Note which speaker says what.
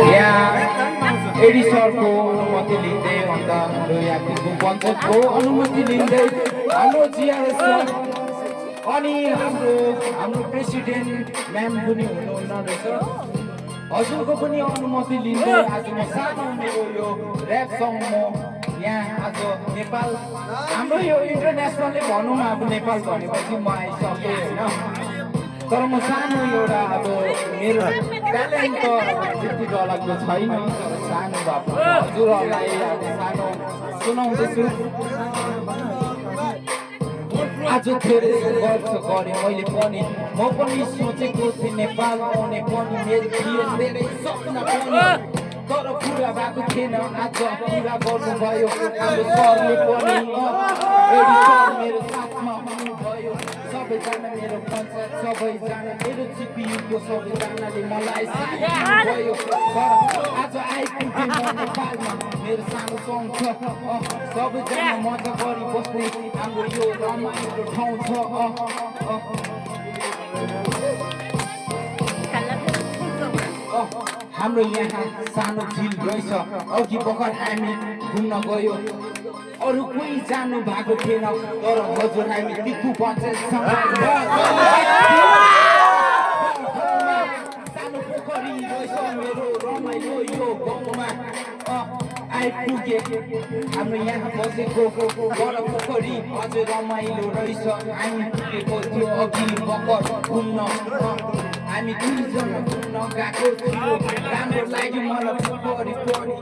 Speaker 1: यहाँ एडिसरको अनुमति लिँदै अन्त हाम्रो यहाँ टिकु पञ्चायतको अनुमति लिँदै हाम्रो जिआरएस अनि हाम्रो प्रेसिडेन्ट म्याम पनि हुनुहुन्न रहेछ हजुरको पनि अनुमति लिँदै आज म सानो मेरो यो ऱ्याप सङ म यहाँ आज नेपाल हाम्रो यो इन्टरनेसनलै भनौँ अब नेपाल भनेपछि म आइसकेँ होइन तर म सानो एउटा अब मेरो ट्यालेन्ट त त्यति डरलाग्दो छैन तर सानो भए पनि हजुरहरूलाई अब सानो सुनाउँदैछु आज धेरै वर्ष गरेँ मैले पनि म पनि सोचेको थिएँ नेपाल आउने पनि मेरो थियो धेरै सपना पनि तर पुरा भएको थिएन आज पुरा गर्नुभयो हाम्रो सरले पनि एडिटर मेरो साथमा हुनुभयो सबैजना मेरो पञ्चायत सबैजना मेरो जिपियुको सबैजनाले मलाई साथ दिनुभयो तर आज आइपुगेँ म नेपालमा मेरो सानो सङ छ सबैजना मजा गरी बस्ने हाम्रो यो रमाइलो ठाउँ छ हाम्रो यहाँ सानो झिल रहेछ अघि भर्खर हामी घुम्न गयो अरू कोही जानु भएको थिएन तर हजुर हामी टिकु पञ्चायतसँग सानो पोखरी रहेछ मेरो रमाइलो यो गाउँमा आइपुगे हाम्रो यहाँ बसेको बडा पोखरी अझै रमाइलो रहेछ हामी पुगेको थियो अघि भर्खर घुम्न हामी दुईजना घुम्न गएको थियो राम्रो लाग्यो मलाई पोखरी पनि